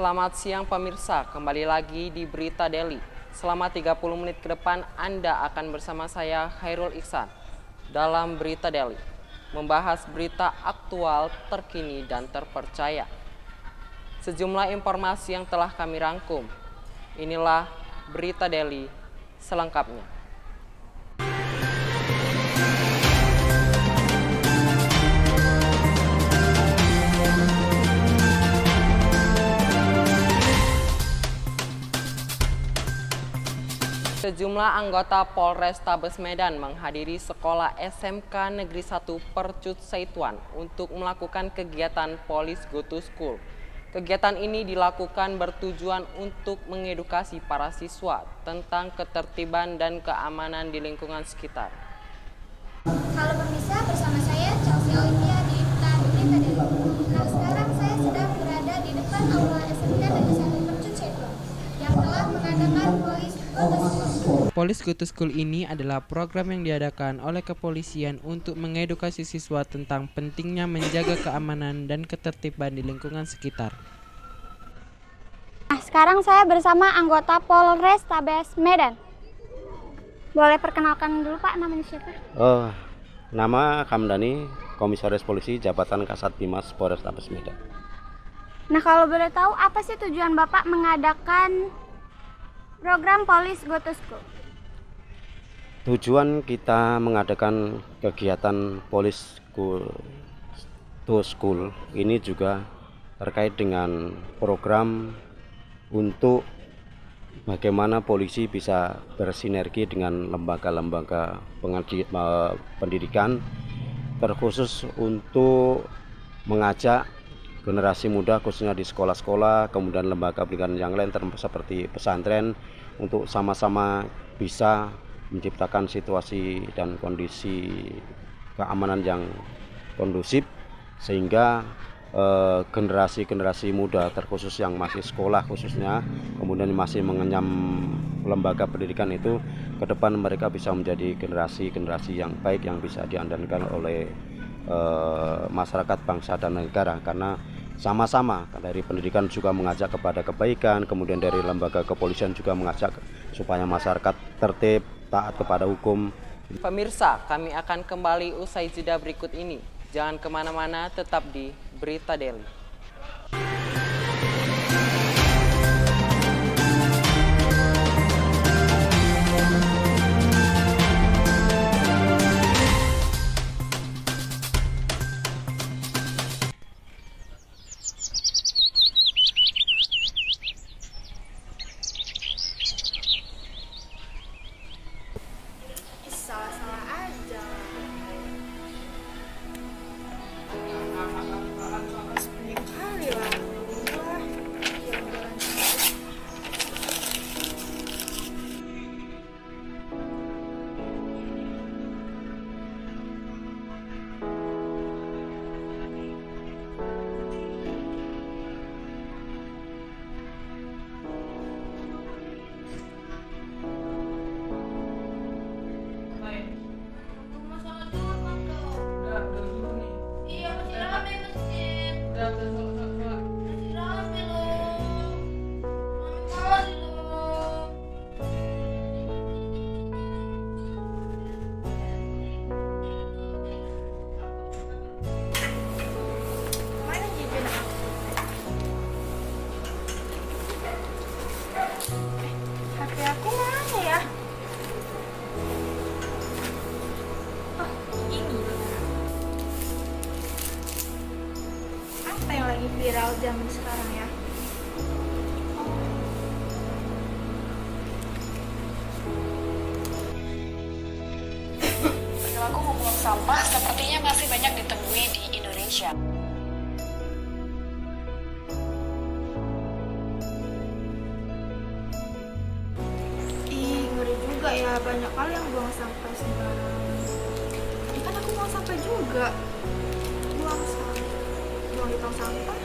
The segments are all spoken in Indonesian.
Selamat siang pemirsa, kembali lagi di Berita Daily. Selama 30 menit ke depan Anda akan bersama saya Khairul Ihsan dalam Berita Daily, membahas berita aktual, terkini dan terpercaya. Sejumlah informasi yang telah kami rangkum. Inilah Berita Daily selengkapnya. Sejumlah anggota Polrestabes Medan menghadiri sekolah SMK Negeri 1 Percut Seituan untuk melakukan kegiatan Police Go to School. Kegiatan ini dilakukan bertujuan untuk mengedukasi para siswa tentang ketertiban dan keamanan di lingkungan sekitar. Halo pemirsa, bersama saya Chelsea Olivia di Berita Daily. Nah, sekarang saya sedang berada di depan aula SMK Negeri 1 Percut Seituan yang telah mengadakan Police Go to School. Police Go to School ini adalah program yang diadakan oleh kepolisian untuk mengedukasi siswa tentang pentingnya menjaga keamanan dan ketertiban di lingkungan sekitar. Nah, sekarang saya bersama anggota Polrestabes Medan. Boleh perkenalkan dulu Pak, namanya siapa? Nama Kamdani, Komisaris Polisi Jabatan Kasat Bimas Polrestabes Medan. Nah, kalau boleh tahu apa sih tujuan Bapak mengadakan program Police Go to School? Tujuan kita mengadakan kegiatan Police Go to School ini juga terkait dengan program untuk bagaimana polisi bisa bersinergi dengan lembaga-lembaga pendidikan, terkhusus untuk mengajak generasi muda khususnya di sekolah-sekolah, kemudian lembaga pendidikan yang lain seperti pesantren untuk sama-sama bisa menciptakan situasi dan kondisi keamanan yang kondusif sehingga generasi-generasi muda terkhusus yang masih sekolah khususnya kemudian masih mengenyam lembaga pendidikan itu ke depan mereka bisa menjadi generasi-generasi yang baik yang bisa diandalkan oleh masyarakat, bangsa dan negara, karena sama-sama dari pendidikan juga mengajak kepada kebaikan, kemudian dari lembaga kepolisian juga mengajak supaya masyarakat tertib, taat kepada hukum. Pemirsa, kami akan kembali usai jeda berikut ini. Jangan kemana-mana, tetap di Berita Daily. Salah-salah aja. Sekali lah. HP aku mana ya? Oh, ini. Apa yang lagi viral zaman sekarang ya? Perilaku membuang sampah sepertinya masih banyak ditemui di Indonesia. Ih, ngeri juga ya, banyak kali yang buang sampah sembarangan. Tadi kan aku buang sampah juga. Buang di tong sampah.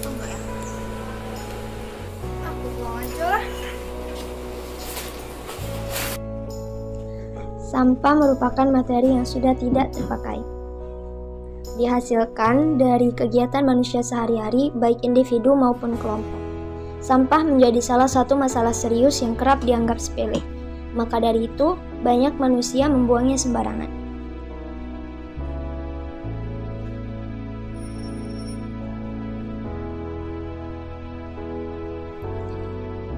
Oh enggak ya? Aku buang aja lah. Sampah merupakan materi yang sudah tidak terpakai. dihasilkan dari kegiatan manusia sehari-hari, baik individu maupun kelompok. Sampah menjadi salah satu masalah serius yang kerap dianggap sepele. Maka dari itu, banyak manusia membuangnya sembarangan.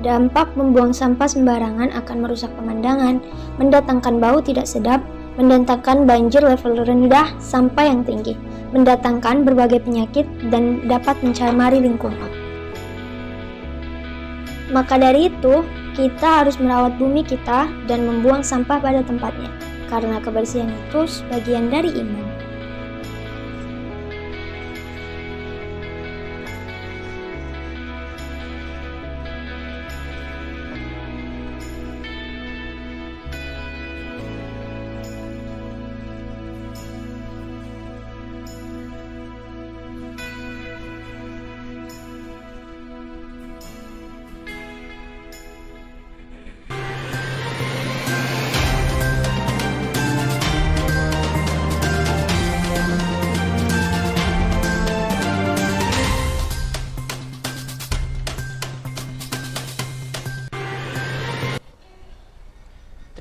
Dampak membuang sampah sembarangan akan merusak pemandangan, mendatangkan bau tidak sedap, mendatangkan banjir level rendah sampai yang tinggi, mendatangkan berbagai penyakit dan dapat mencemari lingkungan. Maka dari itu, kita harus merawat bumi kita dan membuang sampah pada tempatnya, karena kebersihan itu sebagian dari iman.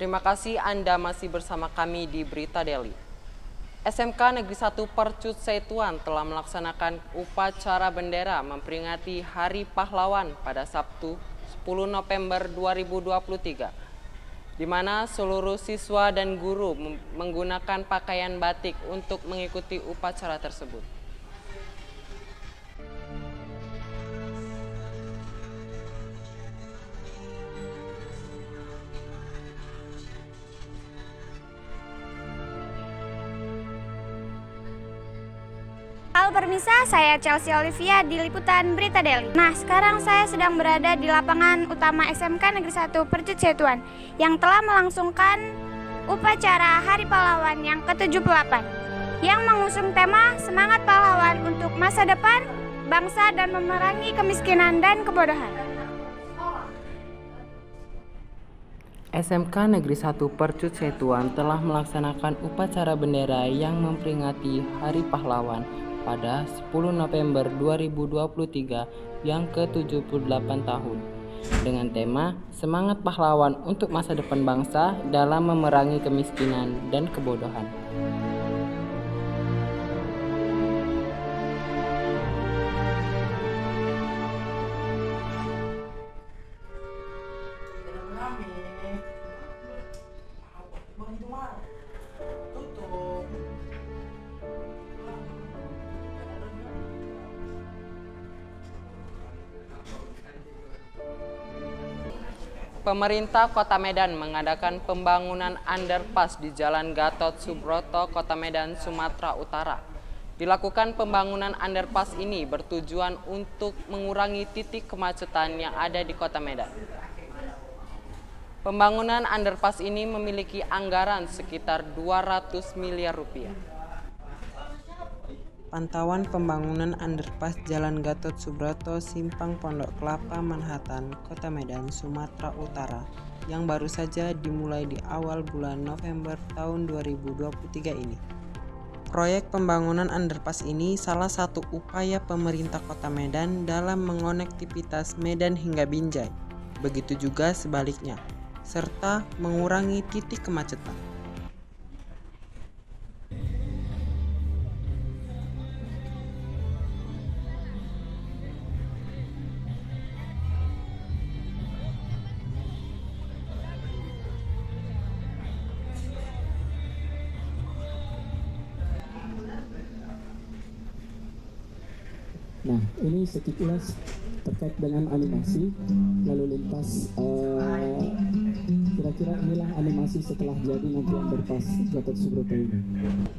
Terima kasih Anda masih bersama kami di Berita Daily. SMK Negeri 1 Percut Setuan telah melaksanakan upacara bendera memperingati Hari Pahlawan pada Sabtu 10 November 2023, di mana seluruh siswa dan guru menggunakan pakaian batik untuk mengikuti upacara tersebut. Halo pemirsa, saya Chelsea Olivia di Liputan Berita Daily. Nah, sekarang saya sedang berada di lapangan utama SMK Negeri 1 Percut Setuan yang telah melangsungkan upacara Hari Pahlawan yang ke-78 yang mengusung tema Semangat Pahlawan untuk Masa Depan Bangsa dan Memerangi Kemiskinan dan Kebodohan. SMK Negeri 1 Percut Setuan telah melaksanakan upacara bendera yang memperingati Hari Pahlawan pada 10 November 2023 yang ke-78 tahun dengan tema Semangat Pahlawan untuk Masa Depan Bangsa dalam Memerangi Kemiskinan dan Kebodohan. Pemerintah Kota Medan mengadakan pembangunan underpass di Jalan Gatot Subroto, Kota Medan, Sumatera Utara. Dilakukan pembangunan underpass ini bertujuan untuk mengurangi titik kemacetan yang ada di Kota Medan. Pembangunan underpass ini memiliki anggaran sekitar 200 miliar rupiah. Pantauan pembangunan underpass Jalan Gatot Subroto, Simpang Pondok Kelapa, Manhattan, Kota Medan, Sumatera Utara yang baru saja dimulai di awal bulan November tahun 2023 ini. Proyek pembangunan underpass ini salah satu upaya pemerintah Kota Medan dalam mengonektivitas Medan hingga Binjai, begitu juga sebaliknya, serta mengurangi titik kemacetan. Nah, ini sekilas terkait dengan animasi lalu lintas. Kira-kira inilah animasi setelah jadi nanti underpass Gatot Subroto ini.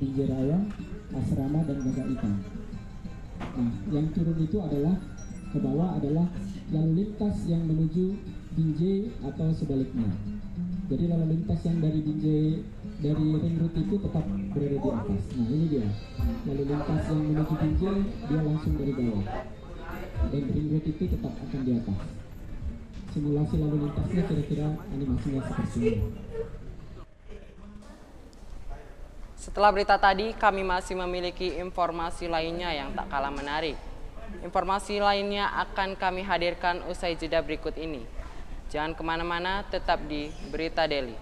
Pinggir raya, asrama dan jaga ikan. Nah, yang turun itu adalah ke bawah adalah lalu lintas yang menuju Binjai atau sebaliknya. Jadi lalu lintas yang dari Binjai dari ring road itu tetap berada di atas. Nah, ini dia. Lalu lintas yang menuju Binjai dia langsung dari bawah. Dan ring road itu tetap akan di atas. Simulasi lalu lintasnya kira-kira animasinya seperti ini. Setelah berita tadi, kami masih memiliki informasi lainnya yang tak kalah menarik. Informasi lainnya akan kami hadirkan usai jeda berikut ini. Jangan kemana-mana, tetap di Berita Daily.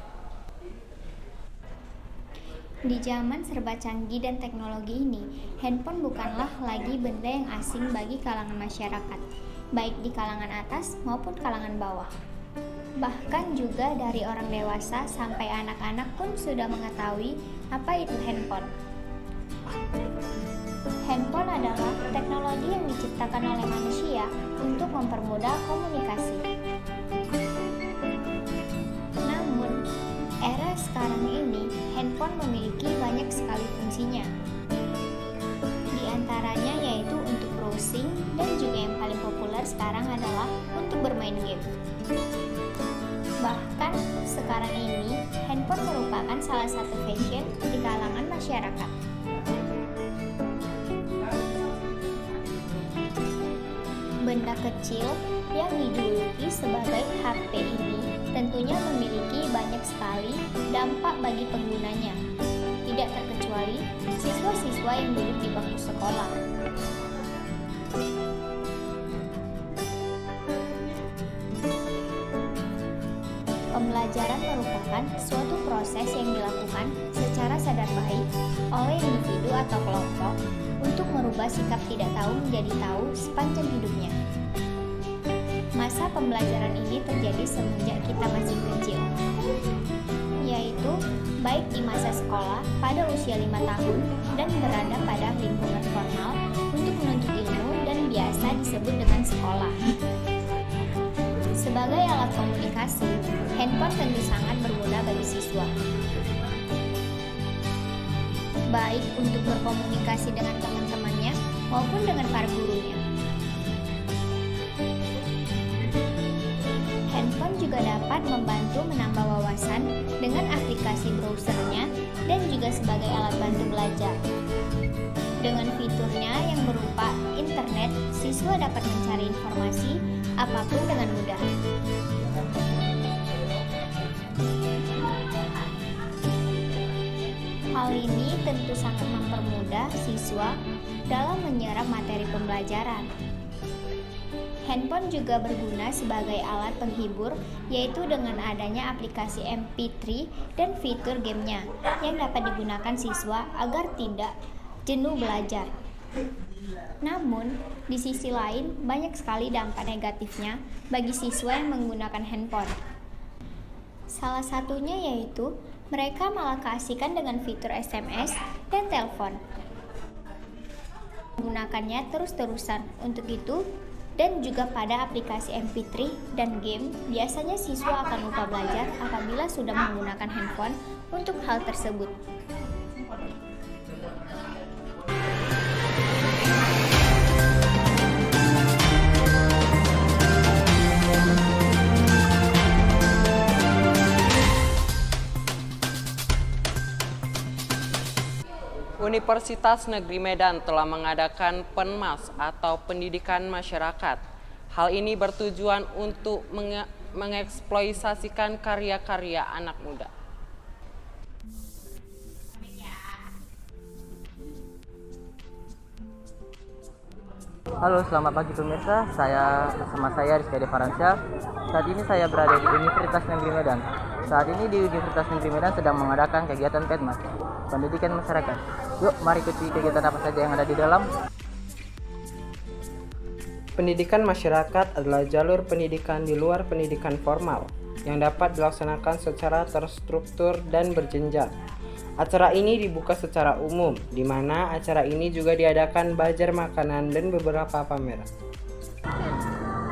Di zaman serba canggih dan teknologi ini, handphone bukanlah lagi benda yang asing bagi kalangan masyarakat, baik di kalangan atas maupun kalangan bawah. Bahkan juga dari orang dewasa sampai anak-anak pun sudah mengetahui apa itu handphone. Handphone adalah teknologi yang diciptakan oleh manusia untuk mempermudah komunikasi. Namun, era sekarang ini, handphone memiliki banyak sekali fungsinya. Di antaranya yaitu untuk browsing dan juga yang paling populer sekarang adalah untuk bermain game. Bahkan sekarang ini, handphone merupakan salah satu fashion di kalangan masyarakat. Benda kecil yang dijuluki sebagai HP ini tentunya memiliki banyak sekali dampak bagi penggunanya, tidak terkecuali siswa-siswa yang duduk di bangku sekolah. Pembelajaran merupakan suatu proses yang dilakukan secara sadar baik oleh individu atau kelompok untuk merubah sikap tidak tahu menjadi tahu sepanjang hidupnya. Masa pembelajaran ini terjadi semenjak kita masih kecil, yaitu baik di masa sekolah pada usia 5 tahun dan berada pada lingkungan formal untuk menuntut ilmu dan biasa disebut dengan sekolah. Sebagai alat komunikasi, handphone tentu sangat berguna bagi siswa, baik untuk berkomunikasi dengan teman-temannya maupun dengan para gurunya. Handphone juga dapat membantu menambah wawasan dengan aplikasi browsernya dan juga sebagai alat bantu belajar. Dengan fiturnya yang berupa internet, siswa dapat mencari informasi apapun dengan mudah. Hal ini tentu sangat mempermudah siswa dalam menyerap materi pembelajaran. Handphone juga berguna sebagai alat penghibur, yaitu dengan adanya aplikasi MP3 dan fitur gamenya yang dapat digunakan siswa agar tidak jenuh belajar. Namun, di sisi lain, banyak sekali dampak negatifnya bagi siswa yang menggunakan handphone. Salah satunya yaitu mereka malah keasikan dengan fitur SMS dan telepon. Menggunakannya terus-terusan untuk itu, dan juga pada aplikasi MP3 dan game, biasanya siswa akan lupa belajar apabila sudah menggunakan handphone untuk hal tersebut. Universitas Negeri Medan telah mengadakan PENMAS atau Pendidikan Masyarakat. Hal ini bertujuan untuk mengeksploitasikan karya-karya anak muda. Halo, selamat pagi pemirsa. Bersama saya Rizky Ade Faransyah. Saat ini saya berada di Universitas Negeri Medan. Saat ini di Universitas Negeri Medan sedang mengadakan kegiatan PENMAS, Pendidikan Masyarakat. Yuk, mari ikuti kegiatan apa saja yang ada di dalam. Pendidikan masyarakat adalah jalur pendidikan di luar pendidikan formal yang dapat dilaksanakan secara terstruktur dan berjenjang. Acara ini dibuka secara umum, di mana acara ini juga diadakan bazar makanan dan beberapa pameran.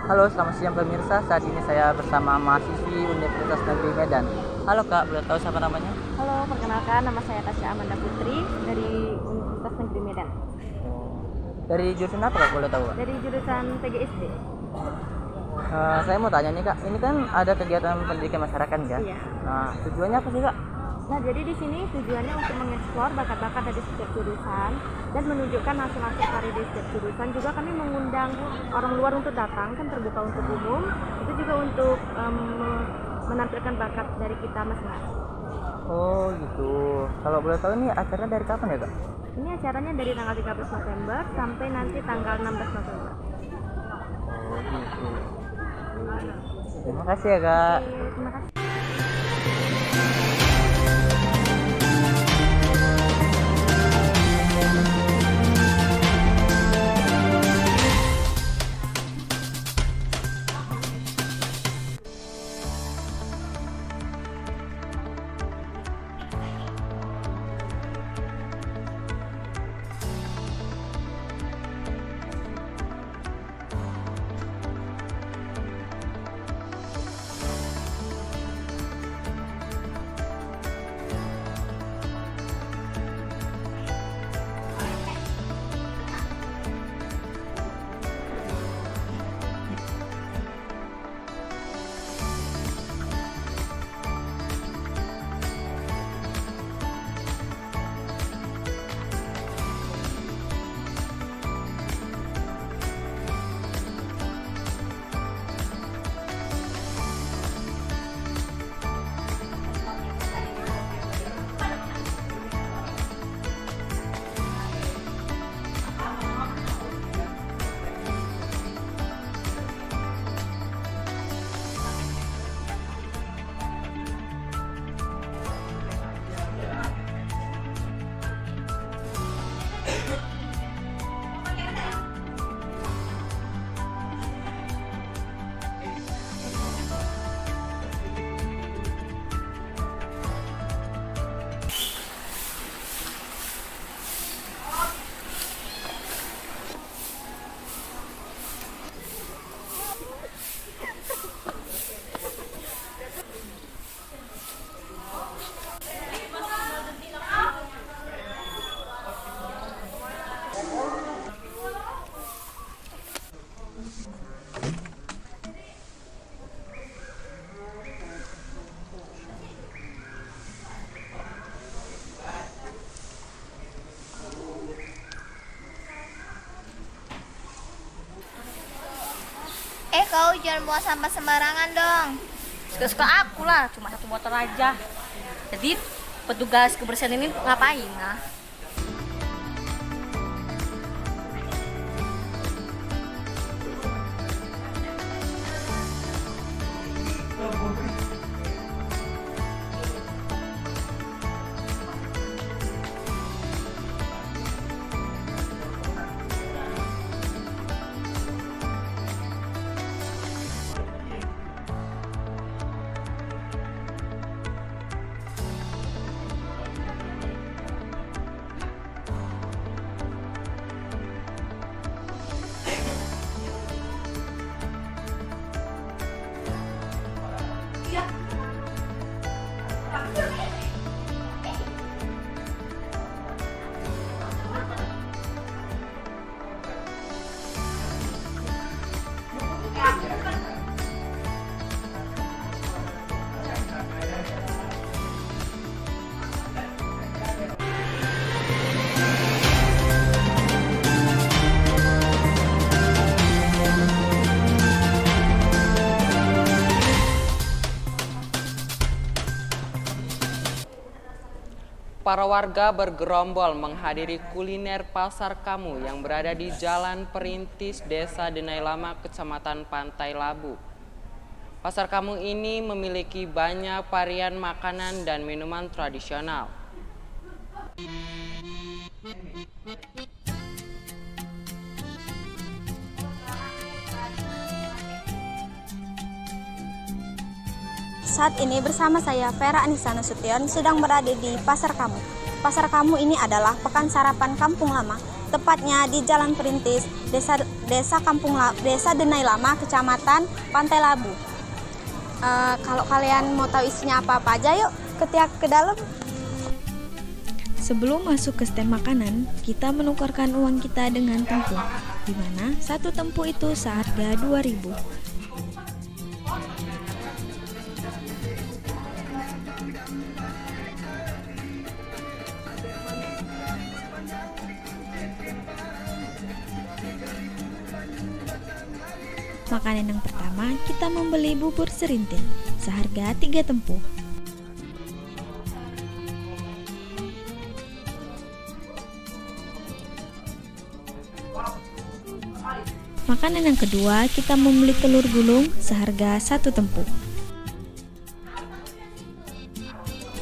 Halo, selamat siang pemirsa. Saat ini saya bersama mahasiswi Universitas Negeri Medan. Halo Kak, boleh tahu siapa namanya? Halo, perkenalkan nama saya Tasya Amanda Putri dari Universitas Negeri Medan. Dari jurusan apa Kak, boleh tahu? Dari jurusan TGSD. Saya mau tanya nih Kak, ini kan ada kegiatan pendidikan masyarakat ya? Iya. Nah, tujuannya apa sih Kak? Nah, jadi di sini tujuannya untuk mengeksplor bakat-bakat dari setiap jurusan dan menunjukkan hasil-hasil karya dari setiap jurusan. Juga kami mengundang orang luar untuk datang, kan terbuka untuk umum. Itu juga untuk menampilkan bakat dari kita masing-masing. Oh gitu. Kalau boleh tahu ini acaranya dari kapan ya Kak? Ini acaranya dari tanggal 13 November sampai nanti tanggal 16 November. Oh gitu. Terima kasih ya Kak. Oke, terima kasih. Kau jangan buang sampah sembarangan dong. Suka-suka aku lah, cuma satu botol aja. Jadi petugas kebersihan ini ngapain? Nah? Para warga bergerombol menghadiri kuliner Pasar Kamu yang berada di Jalan Perintis, Desa Denai Lama, Kecamatan Pantai Labu. Pasar Kamu ini memiliki banyak varian makanan dan minuman tradisional. Saat ini bersama saya Vera Anissa Nasution sedang berada di Pasar Kamu. Pasar Kamu ini adalah pekan sarapan Kampung Lama, tepatnya di Jalan Perintis, Desa Denai Lama, Kecamatan Pantai Labu. Kalau kalian mau tahu isinya apa-apa aja, yuk ke dalam. Sebelum masuk ke stand makanan, kita menukarkan uang kita dengan tempo, di mana satu tempo itu seharga 2.000. Makanan yang pertama, kita membeli bubur serintil seharga 3 tempo. makanan yang kedua, kita membeli telur gulung seharga 1 tempuk.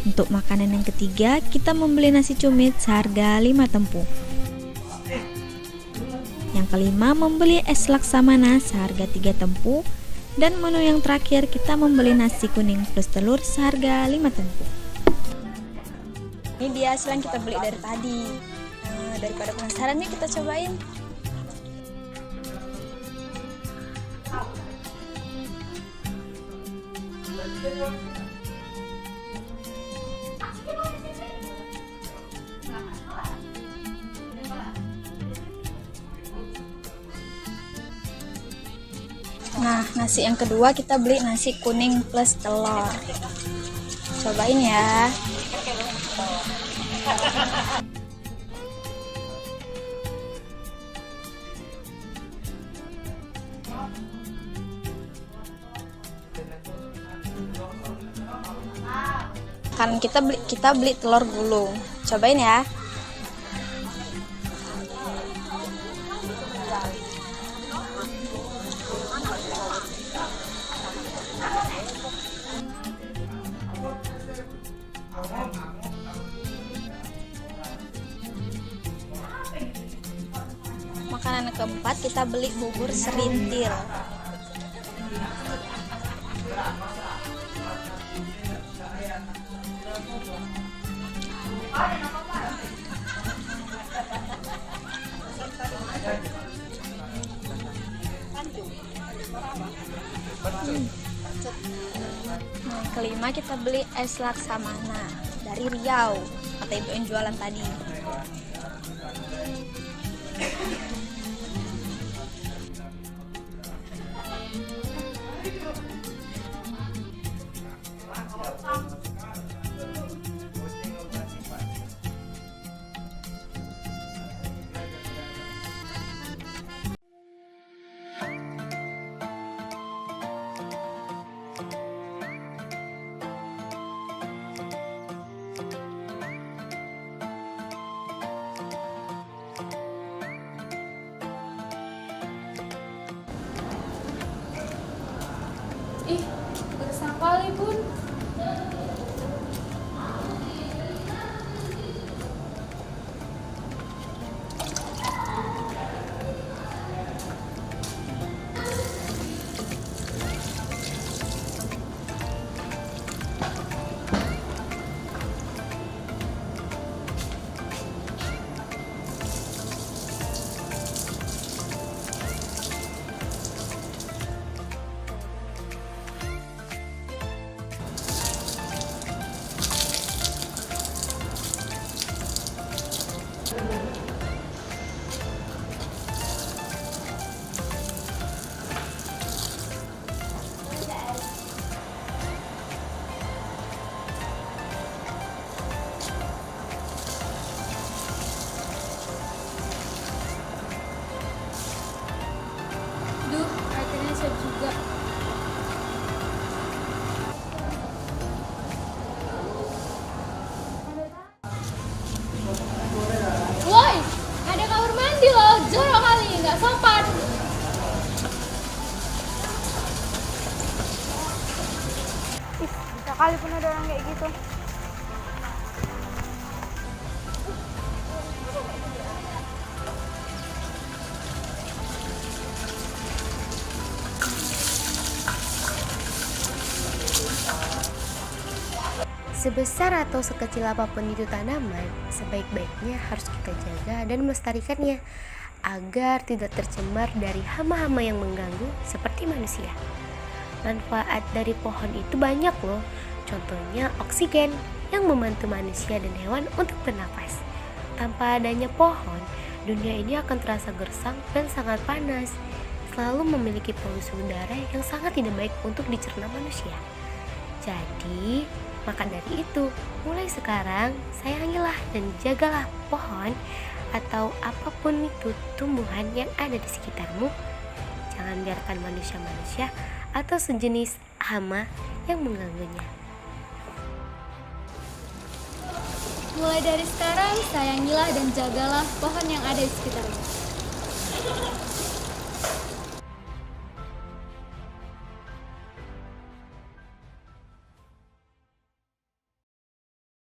Untuk makanan yang ketiga, kita membeli nasi cumit seharga 5 tempuk. Yang kelima, membeli es laksamana seharga 3 tempuk. Dan menu yang terakhir, kita membeli nasi kuning plus telur seharga 5 tempuk. Ini dia hasil yang kita beli dari tadi. Daripada penasaran nih, kita cobain. Nah, nasi yang kedua kita beli nasi kuning plus telur. Cobain ya. Kan kita beli telur gulung. Cobain ya. Makanan keempat kita beli bubur serintil. Nah, kelima kita beli es laksamana dari Riau, kata ibu yang jualan tadi. Ih, gersang kali bun. Duh, akhirnya siap juga. Woi, ada kamar mandi loh, jorok kali, nggak sopan. Ih, bisa kali pun ada orang kayak gitu. Sebesar atau sekecil apapun itu tanaman, sebaik-baiknya harus kita jaga dan melestarikannya agar tidak tercemar dari hama-hama yang mengganggu seperti manusia. Manfaat dari pohon itu banyak loh, contohnya oksigen yang membantu manusia dan hewan untuk bernapas. Tanpa adanya pohon, dunia ini akan terasa gersang dan sangat panas, selalu memiliki polusi udara yang sangat tidak baik untuk dicerna manusia. Jadi, maka dari itu, mulai sekarang sayangilah dan jagalah pohon atau apapun itu tumbuhan yang ada di sekitarmu. Jangan biarkan manusia-manusia atau sejenis hama yang mengganggunya. Mulai dari sekarang, sayangilah dan jagalah pohon yang ada di sekitarmu.